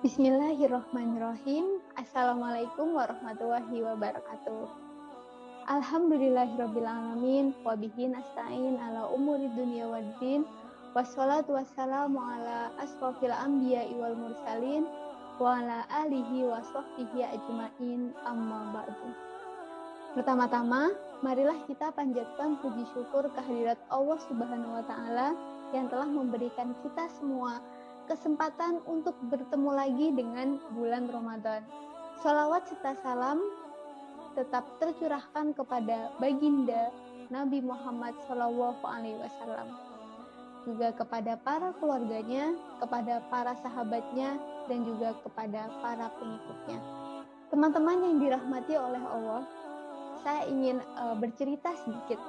Bismillahirrahmanirrahim. Assalamualaikum warahmatullahi wabarakatuh. Alhamdulillahirabbil alamin wa bihi nasta'in ala umuri dunya waddin. Wassalatu wassalamu ala asrofil anbiya'i wal mursalin wa ala alihi wa sahbihi ajmain, amma ba'du. Pertama-tama, marilah kita panjatkan puji syukur kehadirat Allah Subhanahu wa taala yang telah memberikan kita semua kesempatan untuk bertemu lagi dengan bulan Ramadan. Shalawat serta salam tetap tercurahkan kepada baginda Nabi Muhammad SAW, juga kepada para keluarganya, kepada para sahabatnya, dan juga kepada para pengikutnya. Teman-teman yang dirahmati oleh Allah, saya ingin bercerita sedikit.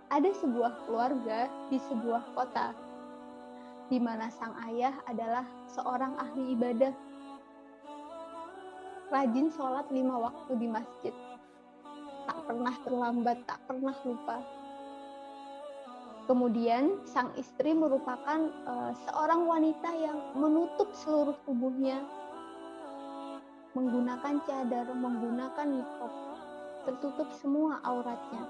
Ada sebuah keluarga di sebuah kota, di mana sang ayah adalah seorang ahli ibadah, rajin sholat 5 waktu di masjid, tak pernah terlambat, tak pernah lupa. Kemudian sang istri merupakan seorang wanita yang menutup seluruh tubuhnya, menggunakan cadar, menggunakan niqab, tertutup semua auratnya.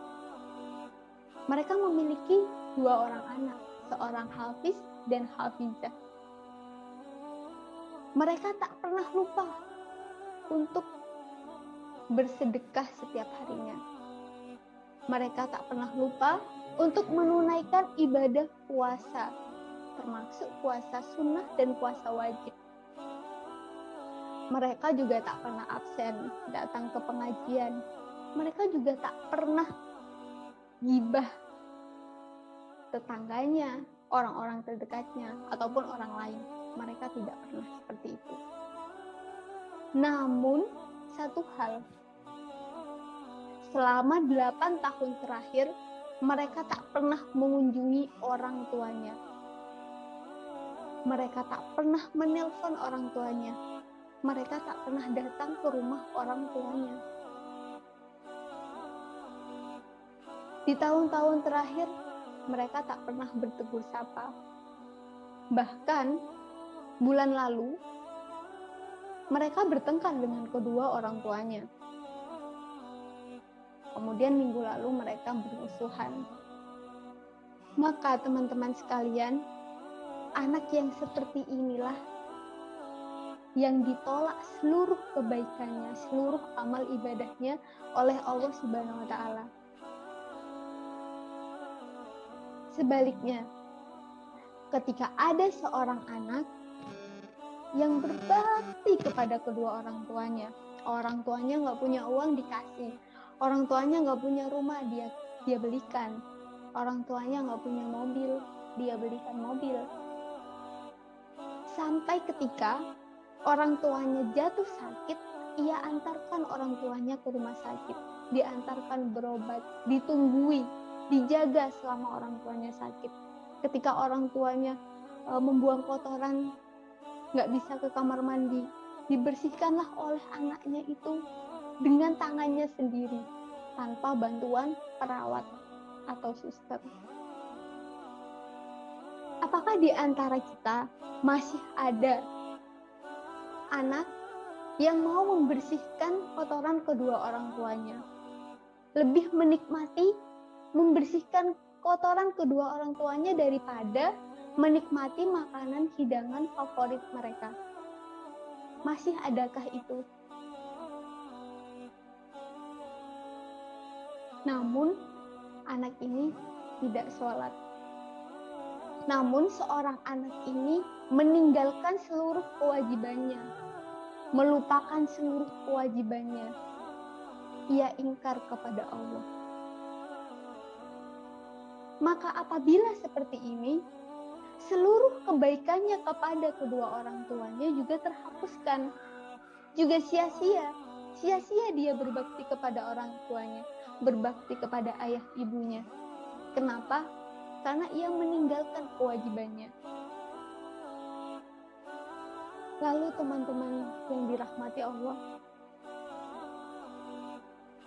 Mereka memiliki 2 orang anak, seorang hafiz dan hafizah. Mereka tak pernah lupa untuk bersedekah setiap harinya. Mereka tak pernah lupa untuk menunaikan ibadah puasa, termasuk puasa sunnah dan puasa wajib. Mereka juga tak pernah absen datang ke pengajian. Mereka juga tak pernah gibah tetangganya, orang-orang terdekatnya, ataupun orang lain. Mereka tidak pernah seperti itu. Namun, satu hal, selama 8 tahun terakhir, mereka tak pernah mengunjungi orang tuanya. Mereka tak pernah menelpon orang tuanya. Mereka tak pernah datang ke rumah orang tuanya. Di tahun-tahun terakhir, mereka tak pernah bertegur sapa. Bahkan, bulan lalu, mereka bertengkar dengan kedua orang tuanya. Kemudian minggu lalu mereka bermusuhan. Maka teman-teman sekalian, anak yang seperti inilah yang ditolak seluruh kebaikannya, seluruh amal ibadahnya oleh Allah Subhanahu wa taala. Sebaliknya, ketika ada seorang anak yang berbakti kepada kedua orang tuanya nggak punya uang dikasih, orang tuanya nggak punya rumah dia belikan, orang tuanya nggak punya mobil dia belikan mobil, sampai ketika orang tuanya jatuh sakit, ia antarkan orang tuanya ke rumah sakit, diantarkan berobat, ditunggui, dijaga selama orang tuanya sakit. Ketika orang tuanya membuang kotoran, nggak bisa ke kamar mandi, dibersihkanlah oleh anaknya itu dengan tangannya sendiri, tanpa bantuan perawat atau suster. Apakah di antara kita masih ada anak yang mau membersihkan kotoran kedua orang tuanya, lebih menikmati membersihkan kotoran kedua orang tuanya daripada menikmati makanan hidangan favorit mereka? Masih adakah itu? Namun anak ini tidak sholat. Namun seorang anak ini meninggalkan seluruh kewajibannya, melupakan seluruh kewajibannya. Ia ingkar kepada Allah. Maka apabila seperti ini, seluruh kebaikannya kepada kedua orang tuanya juga terhapuskan, juga sia-sia. Sia-sia dia berbakti kepada orang tuanya, berbakti kepada ayah ibunya. Kenapa? Karena ia meninggalkan kewajibannya. Lalu teman-teman yang dirahmati Allah,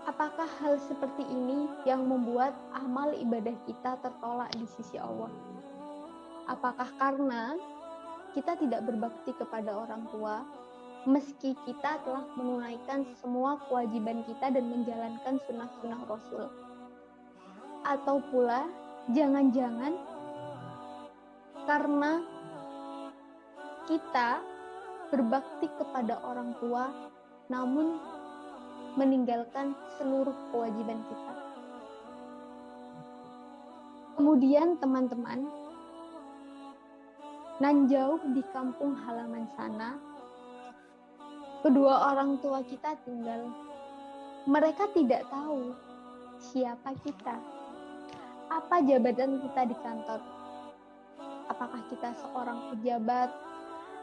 apakah hal seperti ini yang membuat amal ibadah kita tertolak di sisi Allah? Apakah karena kita tidak berbakti kepada orang tua, meski kita telah menunaikan semua kewajiban kita dan menjalankan sunnah-sunnah Rasul. Atau pula, jangan-jangan karena kita berbakti kepada orang tua, namun meninggalkan seluruh kewajiban kita. Kemudian teman-teman, nan jauh di kampung halaman sana, kedua orang tua kita tinggal. Mereka tidak tahu siapa kita, apa jabatan kita di kantor. Apakah kita seorang pejabat,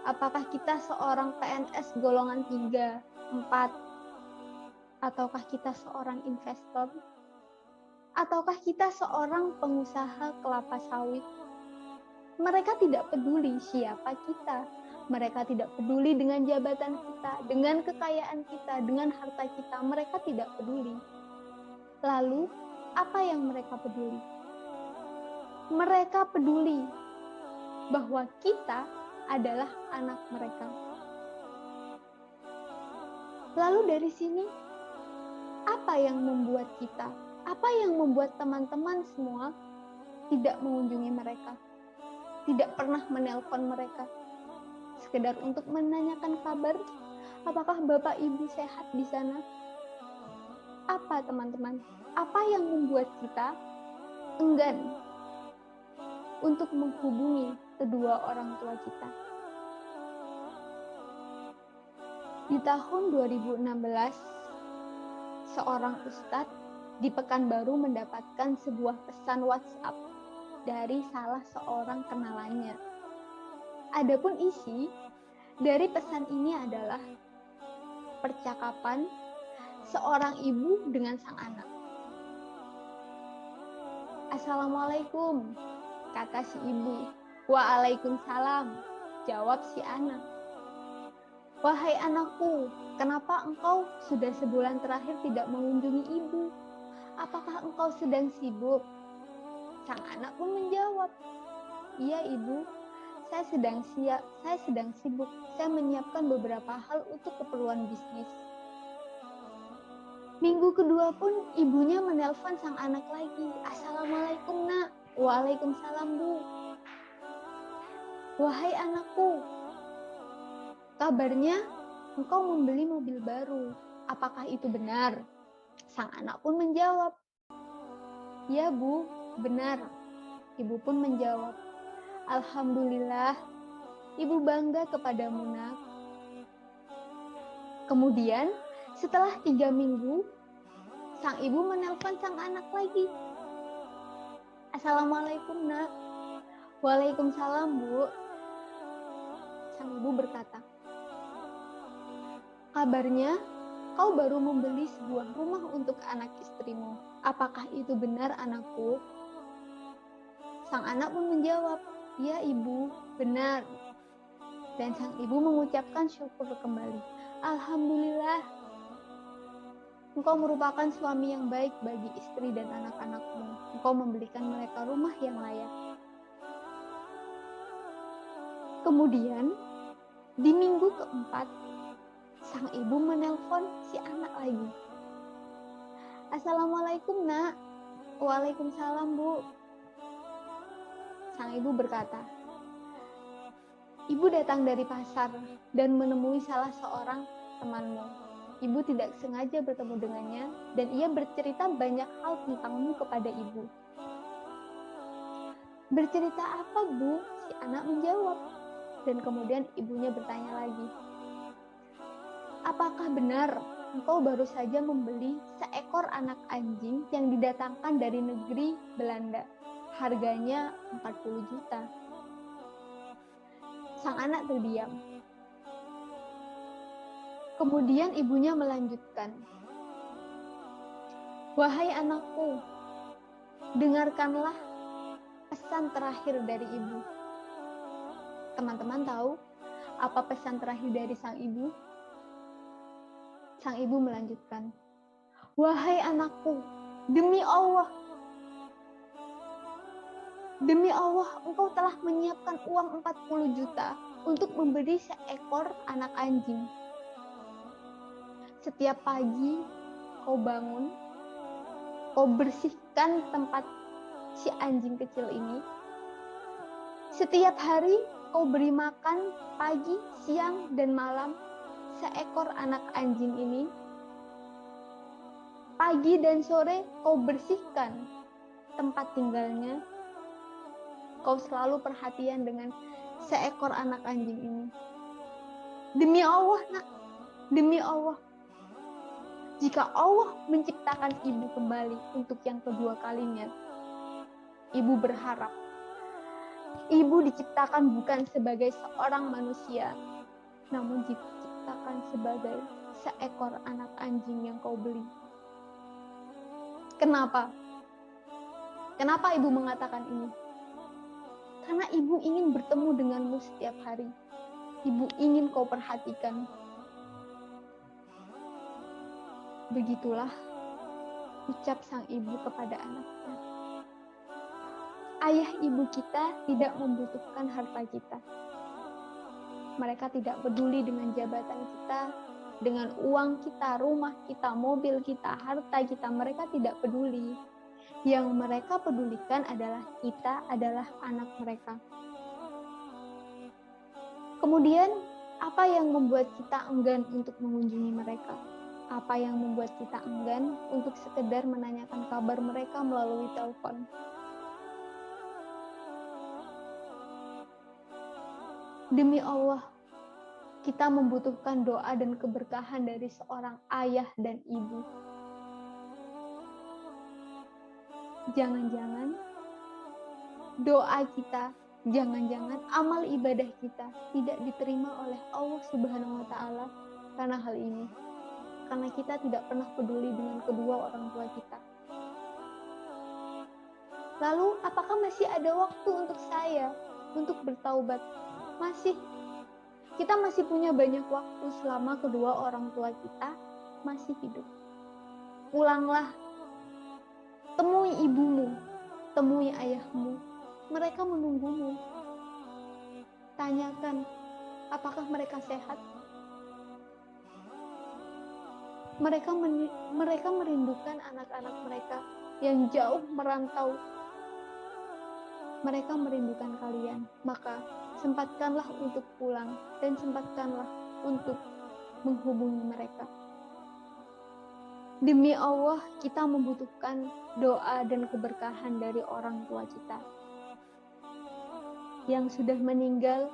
apakah kita seorang PNS golongan 3, 4, ataukah kita seorang investor, ataukah kita seorang pengusaha kelapa sawit. Mereka tidak peduli siapa kita. Mereka tidak peduli dengan jabatan kita, dengan kekayaan kita, dengan harta kita. Mereka tidak peduli. Lalu, apa yang mereka peduli? Mereka peduli bahwa kita adalah anak mereka. Lalu dari sini, apa yang membuat kita, apa yang membuat teman-teman semua tidak mengunjungi mereka, tidak pernah menelpon mereka, sekedar untuk menanyakan kabar, apakah Bapak Ibu sehat di sana? Apa teman-teman? Apa yang membuat kita enggan untuk menghubungi kedua orang tua kita? Di tahun 2016, seorang ustadz di Pekanbaru mendapatkan sebuah pesan WhatsApp dari salah seorang kenalannya. Adapun isi dari pesan ini adalah percakapan seorang ibu dengan sang anak. Assalamualaikum, kata si ibu. Waalaikumsalam, jawab si anak. Wahai anakku, kenapa engkau sudah sebulan terakhir tidak mengunjungi ibu? Apakah engkau sedang sibuk? Sang anak pun menjawab, iya ibu, saya sedang sibuk. Saya menyiapkan beberapa hal untuk keperluan bisnis. Minggu kedua pun ibunya menelpon sang anak lagi. Assalamualaikum nak. Waalaikumsalam bu. Wahai anakku, kabarnya engkau membeli mobil baru. Apakah itu benar? Sang anak pun menjawab, ya bu, benar. Ibu pun menjawab, alhamdulillah, ibu bangga kepadamu nak. Kemudian setelah 3 minggu, sang ibu menelpon sang anak lagi. Assalamualaikum nak. Waalaikumsalam bu. Sang ibu berkata, kabarnya kau baru membeli sebuah rumah untuk anak istrimu. Apakah itu benar anakku? Sang anak pun menjawab, ya ibu, benar. Dan sang ibu mengucapkan syukur kembali. Alhamdulillah, engkau merupakan suami yang baik bagi istri dan anak-anakmu. Engkau membelikan mereka rumah yang layak. Kemudian, di minggu keempat, sang ibu menelpon si anak lagi. Assalamualaikum nak. Waalaikumsalam bu. Sang ibu berkata, ibu datang dari pasar dan menemui salah seorang temanmu. Ibu tidak sengaja bertemu dengannya dan ia bercerita banyak hal tentangmu kepada ibu. Bercerita apa bu? Si anak menjawab. Dan kemudian ibunya bertanya lagi, apakah benar engkau baru saja membeli seekor anak anjing yang didatangkan dari negeri Belanda? Harganya 40 juta. Sang anak terdiam. Kemudian ibunya melanjutkan, wahai anakku, dengarkanlah pesan terakhir dari ibu. Teman-teman tahu apa pesan terakhir dari sang ibu? Sang ibu melanjutkan, wahai anakku, demi Allah, Demi Allah, engkau telah menyiapkan uang 40 juta untuk memberi seekor anak anjing. Setiap pagi kau bangun, kau bersihkan tempat si anjing kecil ini. Setiap hari kau beri makan pagi, siang, dan malam seekor anak anjing ini. Pagi dan sore kau bersihkan tempat tinggalnya. Kau selalu perhatian dengan seekor anak anjing ini. Demi Allah, nak, demi Allah, jika Allah menciptakan ibu kembali untuk yang kedua kalinya, ibu berharap ibu diciptakan bukan sebagai seorang manusia, namun diciptakan sebagai seekor anak anjing yang kau beli. Kenapa? Kenapa ibu mengatakan ini? Karena ibu ingin bertemu denganmu setiap hari. Ibu ingin kau perhatikan. Begitulah ucap sang ibu kepada anaknya. Ayah ibu kita tidak membutuhkan harta kita. Mereka tidak peduli dengan jabatan kita, dengan uang kita, rumah kita, mobil kita, harta kita. Mereka tidak peduli. Yang mereka pedulikan adalah kita, adalah anak mereka. Kemudian, apa yang membuat kita enggan untuk mengunjungi mereka? Apa yang membuat kita enggan untuk sekedar menanyakan kabar mereka melalui telepon? Demi Allah, kita membutuhkan doa dan keberkahan dari seorang ayah dan ibu. Jangan-jangan doa kita, jangan-jangan amal ibadah kita tidak diterima oleh Allah Subhanahu wa Ta'ala karena hal ini. Karena kita tidak pernah peduli dengan kedua orang tua kita. Lalu, apakah masih ada waktu untuk saya untuk bertaubat? Masih. Kita masih punya banyak waktu selama kedua orang tua kita masih hidup. Pulanglah. Temui ibumu, temui ayahmu. Mereka menunggumu. Tanyakan, apakah mereka sehat? Mereka merindukan anak-anak mereka yang jauh merantau. Mereka merindukan kalian, maka sempatkanlah untuk pulang dan sempatkanlah untuk menghubungi mereka. Demi Allah, kita membutuhkan doa dan keberkahan dari orang tua kita. Yang sudah meninggal,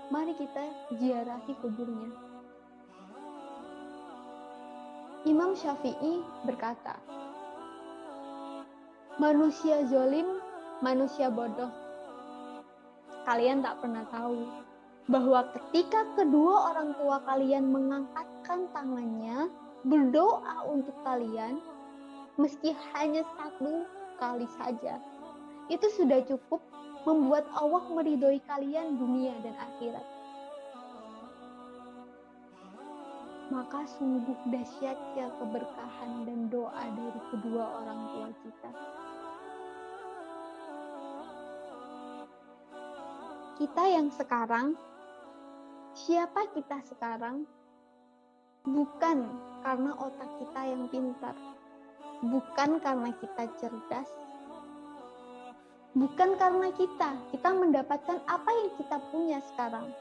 mari kita ziarahi kuburnya. Imam Syafi'i berkata, manusia zalim, manusia bodoh. Kalian tak pernah tahu bahwa ketika kedua orang tua kalian mengangkatkan tangannya berdoa untuk kalian, meski hanya satu kali saja, itu sudah cukup membuat Allah meridhoi kalian dunia dan akhirat. Maka sungguh dahsyatnya keberkahan dan doa dari kedua orang tua kita. Kita yang sekarang, siapa kita sekarang? Bukan karena otak kita yang pintar, bukan karena kita cerdas, bukan karena kita mendapatkan apa yang kita punya sekarang.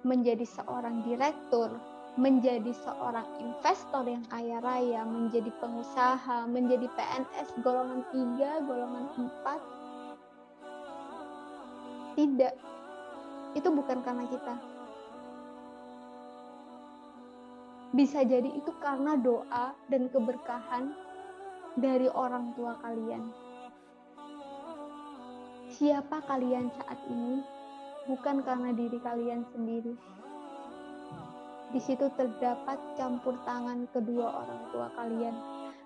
Menjadi seorang direktur, menjadi seorang investor yang kaya raya, menjadi pengusaha, menjadi PNS golongan 3, golongan 4. Tidak, itu bukan karena kita. Bisa jadi itu karena doa dan keberkahan dari orang tua kalian. Siapa kalian saat ini? Bukan karena diri kalian sendiri. Di situ terdapat campur tangan kedua orang tua kalian.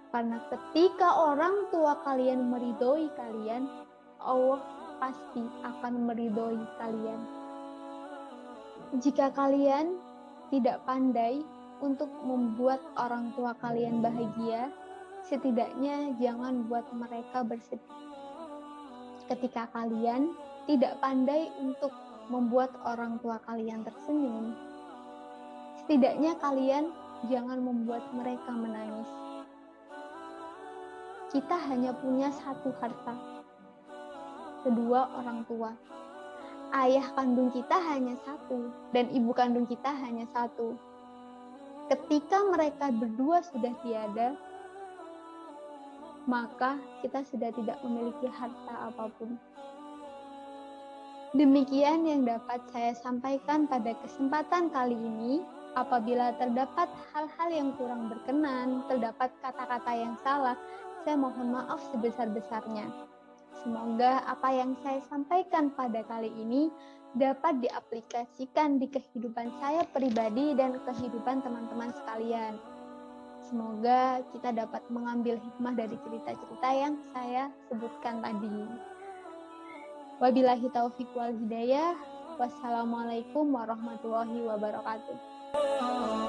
Karena ketika orang tua kalian meridhoi kalian, Allah pasti akan meridhoi kalian. Jika kalian tidak pandai untuk membuat orang tua kalian bahagia, setidaknya jangan buat mereka bersedih. Ketika kalian tidak pandai untuk membuat orang tua kalian tersenyum, setidaknya kalian jangan membuat mereka menangis. Kita hanya punya satu harta, kedua orang tua. Ayah kandung kita hanya satu, dan ibu kandung kita hanya satu. Ketika mereka berdua sudah tiada, maka kita sudah tidak memiliki harta apapun. Demikian yang dapat saya sampaikan pada kesempatan kali ini. Apabila terdapat hal-hal yang kurang berkenan, terdapat kata-kata yang salah, saya mohon maaf sebesar-besarnya. Semoga apa yang saya sampaikan pada kali ini dapat diaplikasikan di kehidupan saya pribadi dan kehidupan teman-teman sekalian. Semoga kita dapat mengambil hikmah dari cerita-cerita yang saya sebutkan tadi. Wabillahi taufiq wal hidayah. Wassalamualaikum warahmatullahi wabarakatuh.